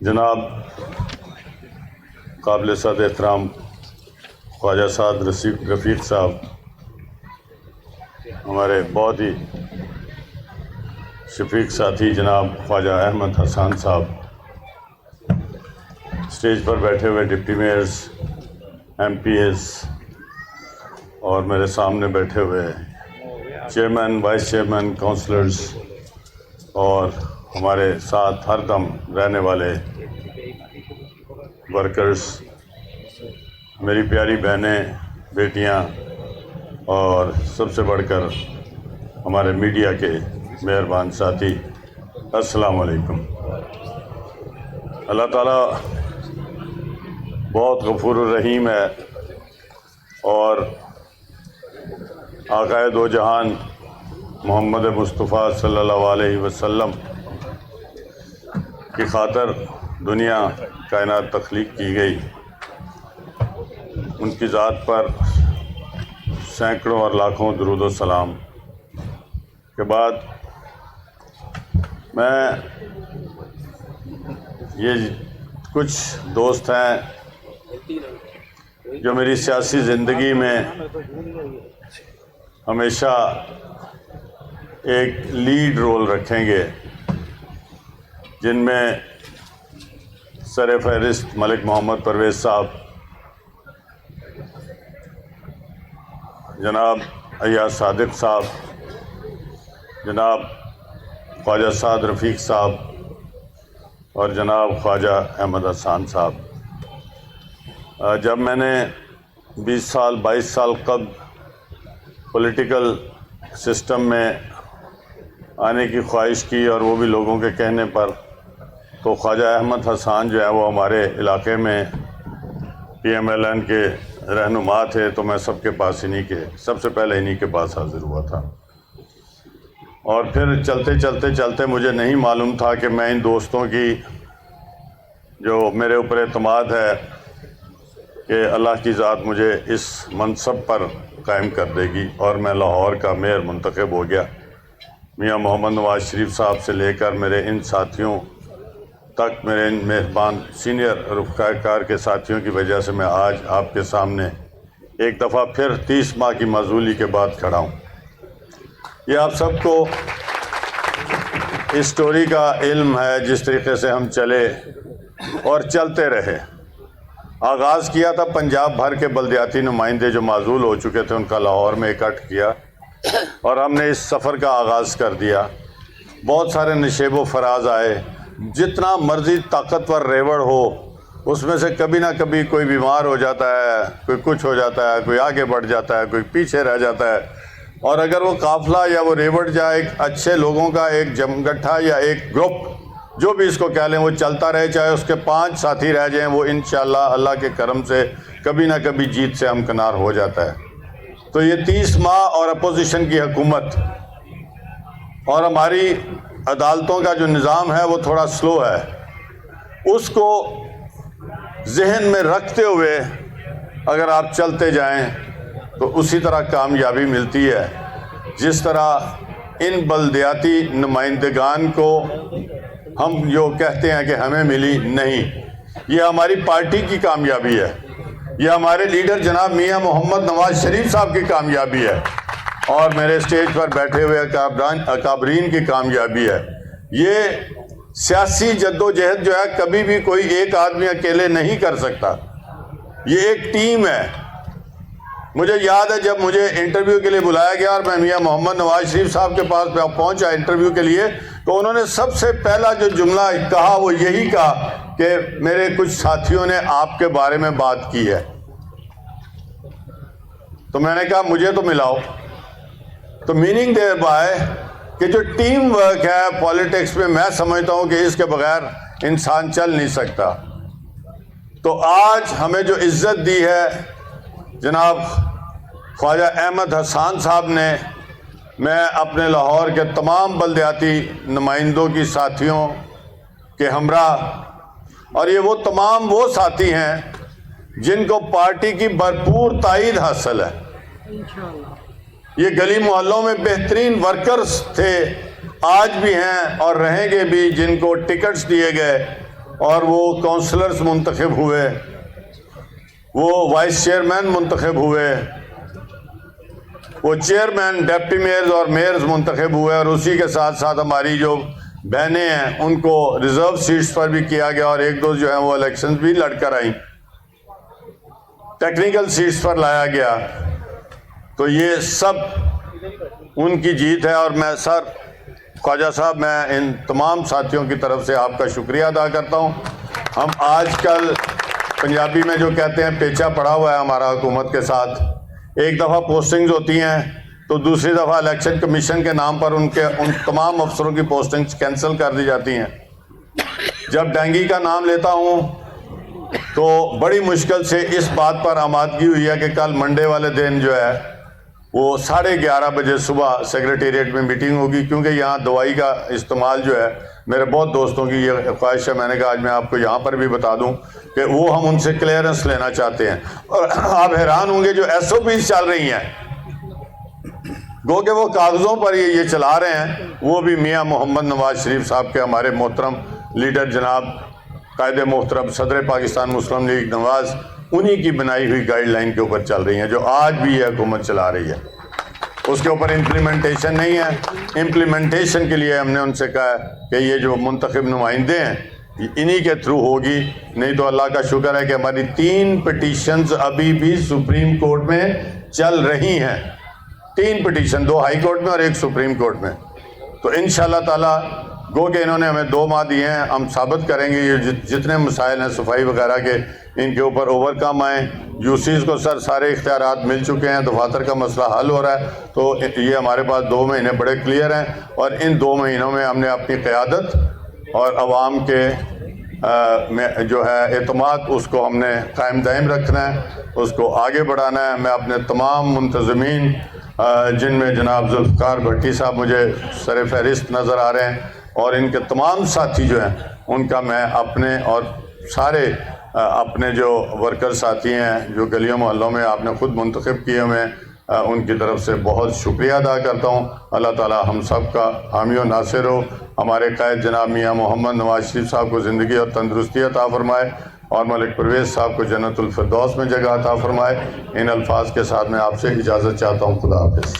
جناب قابل صد احترام خواجہ سعد رفیق صاحب، ہمارے بہت ہی شفیق ساتھی جناب خواجہ احمد حسان صاحب، اسٹیج پر بیٹھے ہوئے deputy mayors, M P As, اور میرے سامنے بیٹھے ہوئے چیئرمین، وائس چیئرمین، کونسلرز، اور ہمارے ساتھ ہر دم رہنے والے ورکرز، میری پیاری بہنیں، بیٹیاں، اور سب سے بڑھ کر ہمارے میڈیا کے مہربان ساتھی، السلام علیکم۔ اللہ تعالیٰ بہت غفور الرحیم ہے، اور آقائے دو جہان محمد مصطفیٰ صلی اللہ علیہ وسلم کی خاطر دنیا کائنات تخلیق کی گئی۔ ان کی ذات پر سینکڑوں اور لاکھوں درود و سلام کے بعد میں یہ کچھ دوست ہیں جو میری سیاسی زندگی میں ہمیشہ ایک لیڈ رول رکھیں گے، جن میں سر فہرست ملک محمد پرویز صاحب، جناب ایاز صادق صاحب، جناب خواجہ سعد رفیق صاحب، اور جناب خواجہ احمد حسان صاحب۔ جب میں نے 22 سال قبل پولیٹیکل سسٹم میں آنے کی خواہش کی، اور وہ بھی لوگوں کے کہنے پر، تو خواجہ احمد حسان جو ہے وہ ہمارے علاقے میں پی ایم ایل این کے رہنما تھے، تو میں سب کے پاس سب سے پہلے انہی کے پاس حاضر ہوا تھا۔ اور پھر چلتے مجھے نہیں معلوم تھا کہ میں ان دوستوں کی جو میرے اوپر اعتماد ہے کہ اللہ کی ذات مجھے اس منصب پر قائم کر دے گی، اور میں لاہور کا میئر منتخب ہو گیا۔ میاں محمد نواز شریف صاحب سے لے کر میرے ان ساتھیوں تک، میرے ان مہربان سینئر رفقاء کار کے ساتھیوں کی وجہ سے میں آج آپ کے سامنے ایک دفعہ پھر 30 ماہ کی معزولی کے بعد کھڑا ہوں۔ یہ آپ سب کو اس سٹوری کا علم ہے، جس طریقے سے ہم چلے اور چلتے رہے۔ آغاز کیا تھا پنجاب بھر کے بلدیاتی نمائندے جو معزول ہو چکے تھے، ان کا لاہور میں اکٹھ کیا، اور ہم نے اس سفر کا آغاز کر دیا۔ بہت سارے نشیب و فراز آئے، جتنا مرضی طاقتور ریوڑ ہو، اس میں سے کبھی نہ کبھی کوئی بیمار ہو جاتا ہے، کوئی کچھ ہو جاتا ہے، کوئی آگے بڑھ جاتا ہے، کوئی پیچھے رہ جاتا ہے۔ اور اگر وہ قافلہ یا وہ ریوڑ جائے، ایک اچھے لوگوں کا ایک جمگٹھا یا ایک گروپ، جو بھی اس کو کہہ لیں، وہ چلتا رہے، چاہے اس کے 5 ساتھی رہ جائیں، وہ انشاءاللہ اللہ کے کرم سے کبھی نہ کبھی جیت سے ہمکنار ہو جاتا ہے۔ تو یہ 30 ماہ اور اپوزیشن کی حکومت اور ہماری عدالتوں کا جو نظام ہے وہ تھوڑا سلو ہے، اس کو ذہن میں رکھتے ہوئے اگر آپ چلتے جائیں تو اسی طرح کامیابی ملتی ہے، جس طرح ان بلدیاتی نمائندگان کو ہم جو کہتے ہیں کہ ہمیں ملی، نہیں، یہ ہماری پارٹی کی کامیابی ہے، یہ ہمارے لیڈر جناب میاں محمد نواز شریف صاحب کی کامیابی ہے، اور میرے اسٹیج پر بیٹھے ہوئے اکابرین کی کامیابی ہے۔ یہ سیاسی جدوجہد جو ہے کبھی بھی کوئی ایک آدمی اکیلے نہیں کر سکتا، یہ ایک ٹیم ہے۔ مجھے یاد ہے جب مجھے انٹرویو کے لیے بلایا گیا اور میں میاں محمد نواز شریف صاحب کے پاس پہنچا انٹرویو کے لیے، تو انہوں نے سب سے پہلا جو جملہ کہا وہ یہی کہا کہ میرے کچھ ساتھیوں نے آپ کے بارے میں بات کی ہے۔ تو میں نے کہا مجھے تو ملاؤ۔ تو میننگ دیر بائے کہ جو ٹیم ورک ہے پالیٹکس میں، میں سمجھتا ہوں کہ اس کے بغیر انسان چل نہیں سکتا۔ تو آج ہمیں جو عزت دی ہے جناب خواجہ احمد حسان صاحب نے، میں اپنے لاہور کے تمام بلدیاتی نمائندوں کی ساتھیوں کے ہمراہ، اور یہ وہ تمام وہ ساتھی ہیں جن کو پارٹی کی بھرپور تائید حاصل ہے۔ یہ گلی محلوں میں بہترین ورکرز تھے، آج بھی ہیں اور رہیں گے بھی، جن کو ٹکٹس دیے گئے اور وہ کونسلرز منتخب ہوئے، وہ وائس چیئرمین منتخب ہوئے، وہ چیئرمین، ڈپٹی میئرز اور میئرز منتخب ہوئے، اور اسی کے ساتھ ساتھ ہماری جو بہنیں ہیں ان کو ریزرو سیٹس پر بھی کیا گیا، اور ایک دو جو ہیں وہ الیکشنز بھی لڑ کر آئیں، ٹیکنیکل سیٹس پر لایا گیا۔ تو یہ سب ان کی جیت ہے، اور میں خواجہ صاحب، میں ان تمام ساتھیوں کی طرف سے آپ کا شکریہ ادا کرتا ہوں۔ ہم آج کل پنجابی میں جو کہتے ہیں پیچا پڑا ہوا ہے ہمارا حکومت کے ساتھ، ایک دفعہ پوسٹنگز ہوتی ہیں تو دوسری دفعہ الیکشن کمیشن کے نام پر ان تمام افسروں کی پوسٹنگز کینسل کر دی جاتی ہیں۔ جب ڈینگی کا نام لیتا ہوں تو بڑی مشکل سے اس بات پر آمادگی ہوئی ہے کہ کل منڈے والے دن جو ہے وہ 11:30 بجے صبح سیکریٹریٹ میں میٹنگ ہوگی، کیونکہ یہاں دوائی کا استعمال جو ہے، میرے بہت دوستوں کی یہ خواہش ہے، میں نے کہا آج میں آپ کو یہاں پر بھی بتا دوں کہ وہ ہم ان سے کلیئرنس لینا چاہتے ہیں۔ اور آپ حیران ہوں گے جو SOPs چل رہی ہیں، گو کہ وہ کاغذوں پر یہ چلا رہے ہیں، وہ بھی میاں محمد نواز شریف صاحب کے، ہمارے محترم لیڈر جناب قائد محترم صدر پاکستان مسلم لیگ نواز، انہی کی بنائی ہوئی گائیڈ لائن کے اوپر چل رہی ہیں، جو آج بھی یہ حکومت چلا رہی ہے۔ اس کے اوپر امپلیمنٹیشن نہیں ہے۔ امپلیمنٹیشن کے لیے ہم نے ان سے کہا کہ یہ جو منتخب نمائندے ہیں انہی کے تھرو ہوگی، نہیں تو اللہ کا شکر ہے کہ ہماری 3 پٹیشنز ابھی بھی سپریم کورٹ میں چل رہی ہیں، 3 پٹیشن، 2 ہائی کورٹ میں اور 1 سپریم کورٹ میں۔ تو انشاءاللہ تعالیٰ گو کہ انہوں نے ہمیں 2 ماہ دیے ہیں، ہم ثابت کریں گے یہ جتنے مسائل ہیں صفائی وغیرہ کے، ان کے اوپر اوور کم آئیں۔ UCs کو سارے اختیارات مل چکے ہیں، دفاتر کا مسئلہ حل ہو رہا ہے، تو یہ ہمارے پاس 2 مہینے بڑے کلیئر ہیں، اور ان 2 مہینوں میں ہم نے اپنی قیادت اور عوام کے جو ہے اعتماد، اس کو ہم نے قائم دائم رکھنا ہے، اس کو آگے بڑھانا ہے۔ میں اپنے تمام منتظمین، جن میں جناب ذوالفقار بھٹی صاحب مجھے سر فہرست نظر آ رہے ہیں، اور ان کے تمام ساتھی جو ہیں، ان کا میں اپنے اور سارے اپنے جو ورکر ساتھی ہیں جو گلیوں محلوں میں آپ نے خود منتخب کیے ہوئے ہیں، ان کی طرف سے بہت شکریہ ادا کرتا ہوں۔ اللہ تعالی ہم سب کا حامی و ناصر ہو، ہمارے قائد جناب میاں محمد نواز شریف صاحب کو زندگی اور تندرستی عطا فرمائے، اور ملک پرویز صاحب کو جنت الفردوس میں جگہ عطا فرمائے۔ ان الفاظ کے ساتھ میں آپ سے اجازت چاہتا ہوں، خدا حافظ۔